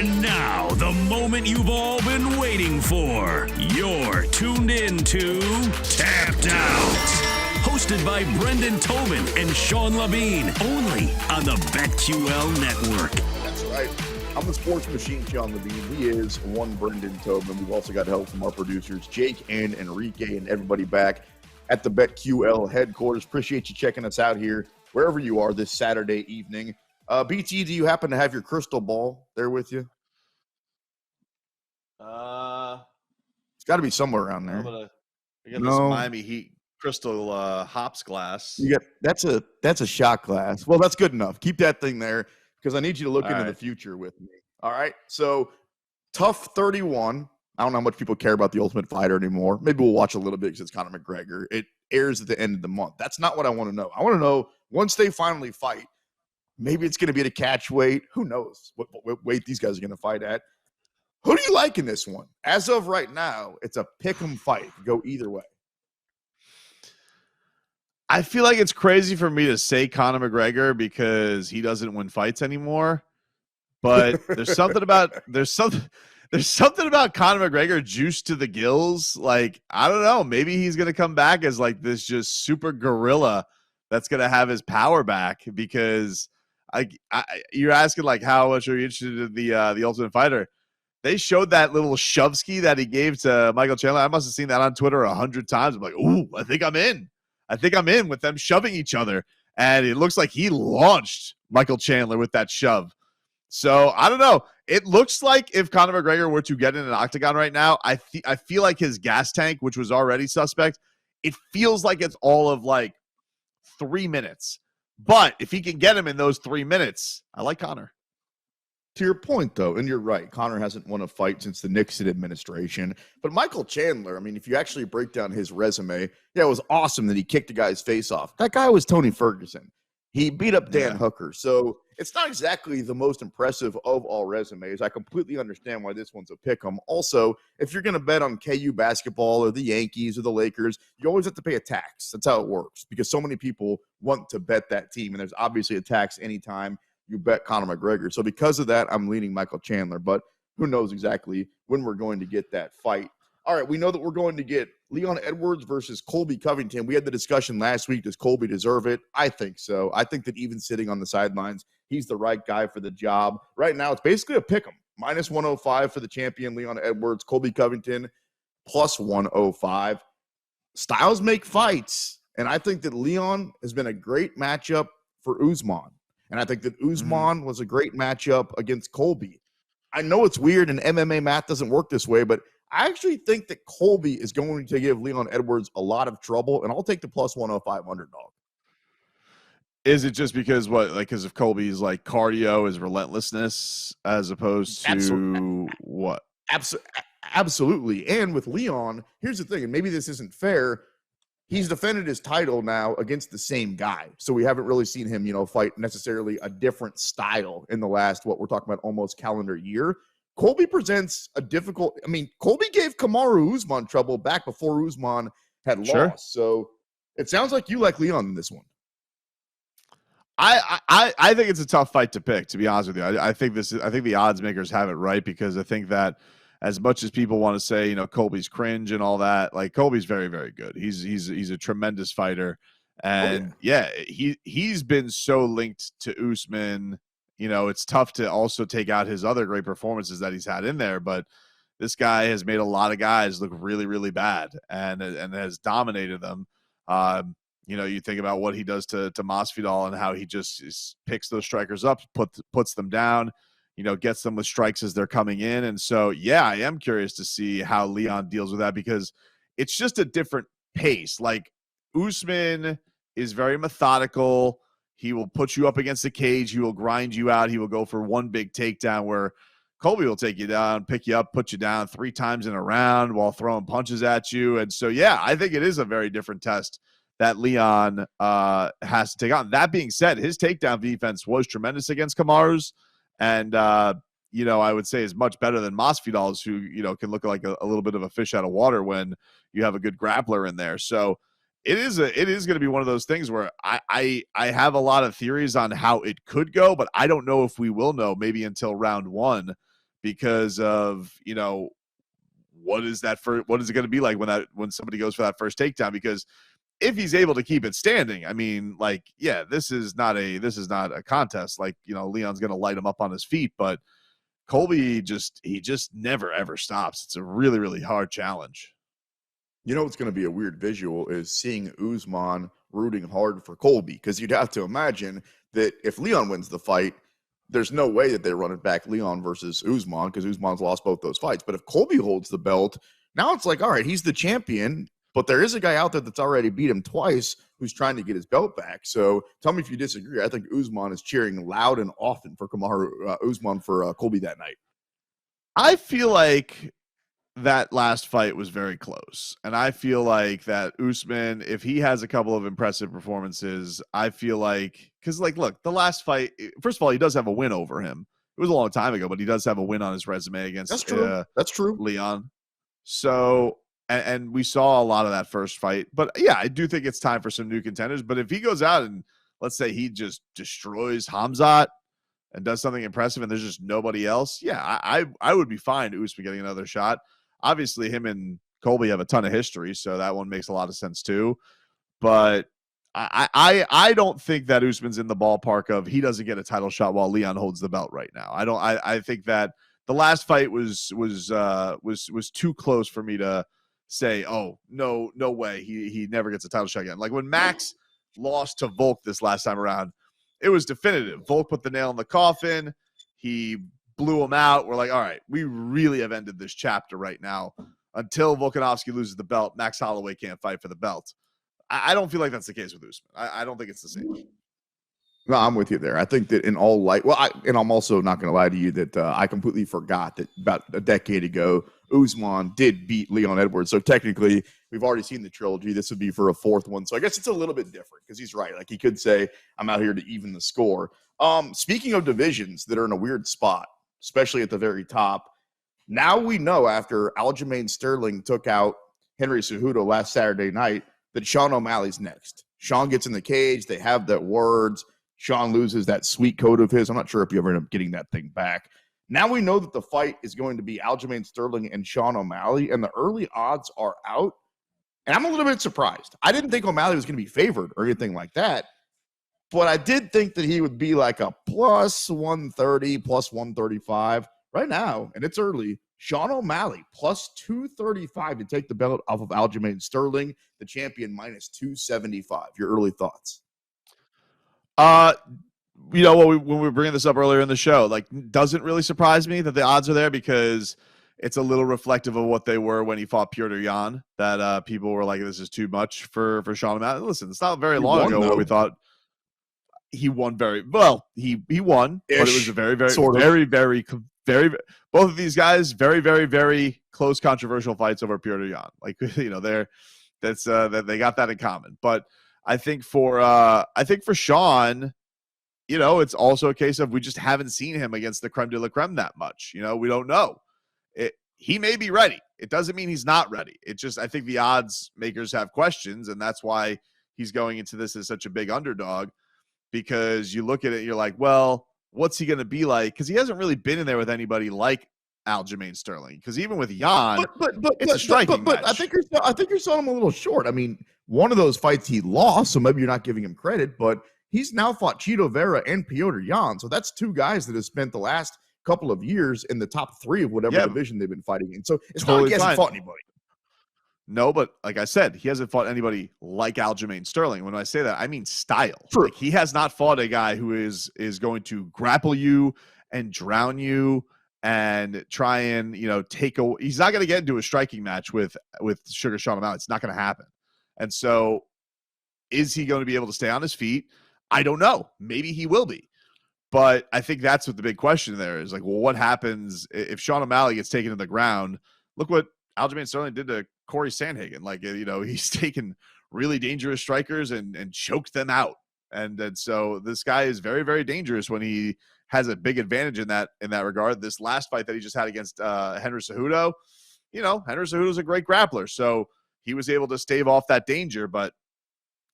And now, the moment you've all been waiting for. You're tuned in to Tapped Out. Hosted by Brendan Tobin and Sean Levine. Only on the BetQL network. That's right. I'm the sports machine, Sean Levine. He is one Brendan Tobin. We've also got help from our producers, Jake and Enrique, and everybody back at the BetQL headquarters. Appreciate you checking us out here, wherever you are this Saturday evening. BT, do you happen to have your crystal ball there with you? It's got to be somewhere around there. I got this Miami Heat crystal hops glass. That's a shot glass. Well, that's good enough. Keep that thing there because I need you to look into the future with me. All right. So, Tough 31. I don't know how much people care about The Ultimate Fighter anymore. Maybe we'll watch a little bit because it's Conor McGregor. It airs at the end of the month. That's not what I want to know. I want to know once they finally fight. Maybe it's going to be at a catch weight. Who knows what weight these guys are going to fight at? Who do you like in this one? As of right now, it's a pick 'em fight. Go either way. I feel like it's crazy for me to say Conor McGregor because he doesn't win fights anymore. But there's something about Conor McGregor juiced to the gills. Like, I don't know. Maybe he's going to come back as like this just super gorilla that's going to have his power back because you're asking like how much are you interested in the Ultimate Fighter? They showed that little shovski that he gave to Michael Chandler. I must have seen that on Twitter 100 times. I'm like, ooh, I think I'm in with them shoving each other. And it looks like he launched Michael Chandler with that shove. So I don't know. It looks like if Conor McGregor were to get in an octagon right now, I feel like his gas tank, which was already suspect, it feels like it's all of like 3 minutes. But if he can get him in those 3 minutes, I like Conor. To your point, though, and you're right, Conor hasn't won a fight since the Nixon administration. But Michael Chandler, I mean, if you actually break down his resume, it was awesome that he kicked a guy's face off. That guy was Tony Ferguson. He beat up Dan Hooker. So it's not exactly the most impressive of all resumes. I completely understand why this one's a pick 'em. Also, if you're going to bet on KU basketball or the Yankees or the Lakers, you always have to pay a tax. That's how it works because so many people want to bet that team. And there's obviously a tax anytime you bet Conor McGregor. So because of that, I'm leaning Michael Chandler. But who knows exactly when we're going to get that fight. All right, we know that we're going to get Leon Edwards versus Colby Covington. We had the discussion last week. Does Colby deserve it? I think so. I think that even sitting on the sidelines, he's the right guy for the job. Right now, it's basically a pick 'em. Minus 105 for the champion, Leon Edwards. Colby Covington, plus 105. Styles make fights, and I think that Leon has been a great matchup for Usman. And I think that Usman was a great matchup against Colby. I know it's weird and MMA math doesn't work this way, but I actually think that Colby is going to give Leon Edwards a lot of trouble, and I'll take the plus 105 underdog. Is it just because because of Colby's like cardio, his relentlessness, as opposed to what? Absolutely. And with Leon, here's the thing, and maybe this isn't fair. He's defended his title now against the same guy. So we haven't really seen him, fight necessarily a different style in the last, what we're talking about, almost calendar year. Colby presents a difficult – Colby gave Kamaru Usman trouble back before Usman had lost. So it sounds like you like Leon in this one. I think it's a tough fight to pick, to be honest with you. I think the odds makers have it right because I think that as much as people want to say, Colby's cringe and all that, like Colby's very, very good. He's a tremendous fighter. And he's been so linked to Usman. It's tough to also take out his other great performances that he's had in there, but this guy has made a lot of guys look really, really bad and has dominated them. You think about what he does to Masvidal and how he just picks those strikers up, puts them down, gets them with strikes as they're coming in. And so, I am curious to see how Leon deals with that because it's just a different pace. Like Usman is very methodical. He will put you up against the cage. He will grind you out. He will go for one big takedown where Colby will take you down, pick you up, put you down 3 times in a round while throwing punches at you. And so, I think it is a very different test that Leon has to take on. That being said, his takedown defense was tremendous against Kamaru's. And, I would say is much better than Masvidal's, who, can look like a little bit of a fish out of water when you have a good grappler in there. So it is going to be one of those things where I have a lot of theories on how it could go, but I don't know if we will know maybe until round 1 because of, what is it going to be like when somebody goes for that first takedown? Because if he's able to keep it standing, I mean, this is not a contest. Leon's going to light him up on his feet, but Colby he just never ever stops. It's a really, really hard challenge. What's going to be a weird visual is seeing Usman rooting hard for Colby, because you'd have to imagine that if Leon wins the fight, there's no way that they run it back Leon versus Usman, because Usman's lost both those fights. But if Colby holds the belt, now it's like, all right, he's the champion, but there is a guy out there that's already beat him twice who's trying to get his belt back. So tell me if you disagree. I think Usman is cheering loud and often for Kamaru Usman for Colby that night. I feel like that last fight was very close. And I feel like that Usman, if he has a couple of impressive performances, I feel like, because look, the last fight, first of all, he does have a win over him. It was a long time ago, but he does have a win on his resume against That's true. Leon. So, and we saw a lot of that first fight. But yeah, I do think it's time for some new contenders. But if he goes out and let's say he just destroys Hamzat and does something impressive and there's just nobody else, yeah, I would be fine Usman getting another shot. Obviously, him and Colby have a ton of history, so that one makes a lot of sense too. But I don't think that Usman's in the ballpark of he doesn't get a title shot while Leon holds the belt right now. I think that the last fight was too close for me to say, oh, no way, he never gets a title shot again. Like when Max lost to Volk this last time around, it was definitive. Volk put the nail in the coffin. He blew him out. We're like, all right, we really have ended this chapter right now. Until Volkanovski loses the belt, Max Holloway can't fight for the belt. I don't feel like that's the case with Usman. I don't think it's the same. No, I'm with you there. I think that in all light, and I'm also not going to lie to you that I completely forgot that about a decade ago, Usman did beat Leon Edwards. So technically, we've already seen the trilogy. This would be for a fourth one. So I guess it's a little bit different because he's right. Like he could say, I'm out here to even the score. Speaking of divisions that are in a weird spot, especially at the very top, now we know after Aljamain Sterling took out Henry Cejudo last Saturday night that Sean O'Malley's next. Sean gets in the cage. They have that words. Sean loses that sweet coat of his. I'm not sure if you ever end up getting that thing back. Now we know that the fight is going to be Aljamain Sterling and Sean O'Malley, and the early odds are out. And I'm a little bit surprised. I didn't think O'Malley was going to be favored or anything like that, but I did think that he would be like a plus 130, plus 135 right now, and it's early. Sean O'Malley plus 235 to take the belt off of Aljamain Sterling, the champion minus 275. Your early thoughts? When we were bringing this up earlier in the show, doesn't really surprise me that the odds are there because it's a little reflective of what they were when he fought Petr Yan, that people were like, this is too much for Sean O'Malley. Listen, it's not very long ago where we thought he won very well. He won, but it was a very, very, very, very, very, both of these guys, very, very, very close controversial fights over Petr Yan. They got that in common. But I think for Sean, it's also a case of we just haven't seen him against the creme de la creme that much. We don't know. He may be ready. It doesn't mean he's not ready. I think the odds makers have questions, and that's why he's going into this as such a big underdog, because you look at it, you're like, well, what's he going to be like? Because he hasn't really been in there with anybody like Aljamain Sterling. Because even with Yan, it's a striking match. I think you're selling him a little short. I mean, one of those fights he lost, so maybe you're not giving him credit, but he's now fought Chito Vera and Petr Yan. So that's two guys that have spent the last couple of years in the top three of whatever division they've been fighting in. So it's totally not like he hasn't fought anybody. No, but like I said, he hasn't fought anybody like Aljamain Sterling. When I say that, I mean style. True. He has not fought a guy who is going to grapple you and drown you and try and he's not going to get into a striking match with Sugar Sean O'Malley. It's not going to happen. And so, is he going to be able to stay on his feet? I don't know. Maybe he will be. But I think that's what the big question there is. What happens if Sean O'Malley gets taken to the ground? Look what Aljamain Sterling did to Corey Sandhagen. He's taken really dangerous strikers and choked them out. And so this guy is very, very dangerous when he has a big advantage in that regard. This last fight that he just had against Henry Cejudo, Henry Cejudo is a great grappler. So he was able to stave off that danger, but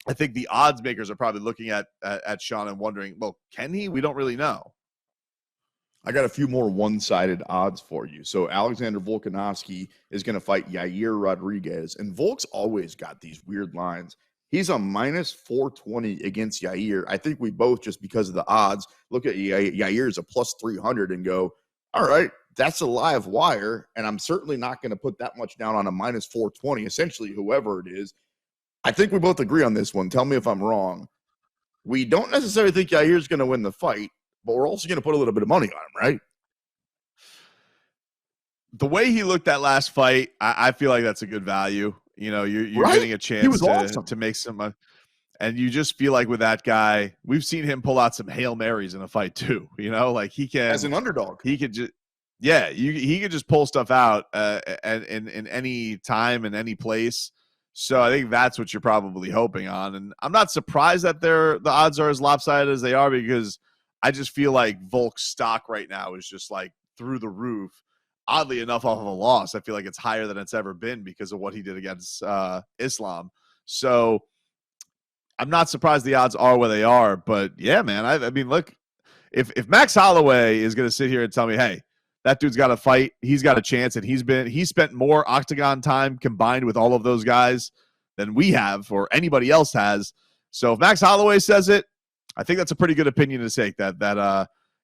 I think the odds makers are probably looking at Sean and wondering, well, can he? We don't really know. I got a few more one-sided odds for you. So Alexander Volkanovski is going to fight Yair Rodriguez, and Volk's always got these weird lines. He's a minus 420 against Yair. I think we both, just because of the odds, look at Yair as a plus 300 and go, all right, that's a live wire, and I'm certainly not going to put that much down on a minus 420, essentially whoever it is. I think we both agree on this one. Tell me if I'm wrong. We don't necessarily think Yair's going to win the fight, but we're also going to put a little bit of money on him, right? The way he looked that last fight, I feel like that's a good value. You know, you're Right? getting a chance awesome. to make some money. And you just feel like with that guy, we've seen him pull out some Hail Marys in a fight too. You know, like he can, as an underdog. He could just, yeah, he could just pull stuff out in any time and any place. So I think that's what you're probably hoping on. And I'm not surprised that the odds are as lopsided as they are, because I just feel like Volk's stock right now is just like through the roof. Oddly enough, off of a loss, I feel like it's higher than it's ever been because of what he did against Islam. So I'm not surprised the odds are where they are. But yeah, man, I mean, look, if Max Holloway is going to sit here and tell me, hey, that dude's got to fight, he's got a chance, and he's spent more octagon time combined with all of those guys than we have or anybody else has. So if Max Holloway says it, I think that's a pretty good opinion to take, that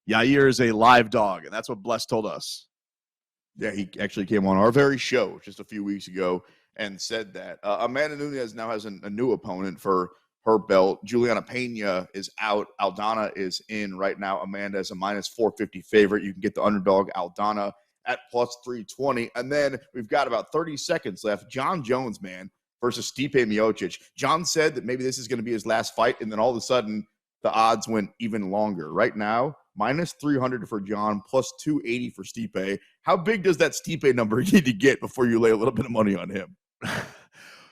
Yair is a live dog, and that's what Bless told us. Yeah, he actually came on our very show just a few weeks ago and said that. Amanda Nunes now has a new opponent for her belt. Juliana Pena is out. Aldana is in right now. Amanda is a minus 450 favorite. You can get the underdog Aldana at plus 320. And then we've got about 30 seconds left. John Jones, man, versus Stipe Miocic. John said that maybe this is going to be his last fight, and then all of a sudden the odds went even longer. Right now, minus 300 for John, plus 280 for Stipe. How big does that Stipe number need to get before you lay a little bit of money on him?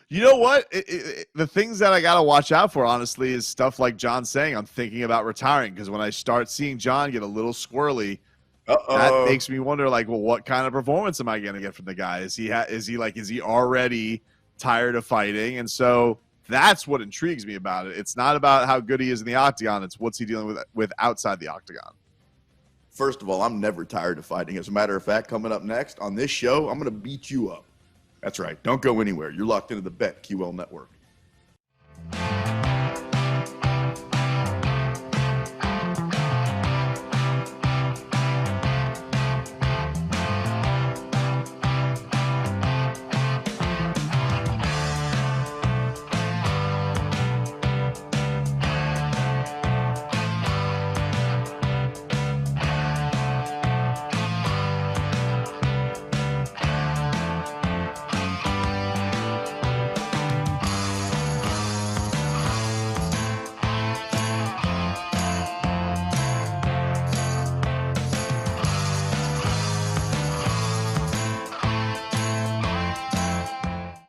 You know what? The things that I got to watch out for, honestly, is stuff like John saying, I'm thinking about retiring, because when I start seeing John get a little squirrely, that makes me wonder, like, well, what kind of performance am I going to get from the guy? Is he already tired of fighting? And so that's what intrigues me about it. It's not about how good he is in the octagon. It's what's he dealing with outside the octagon. First of all, I'm never tired of fighting. As a matter of fact, coming up next on this show, I'm going to beat you up. That's right. Don't go anywhere. You're locked into the BetQL network.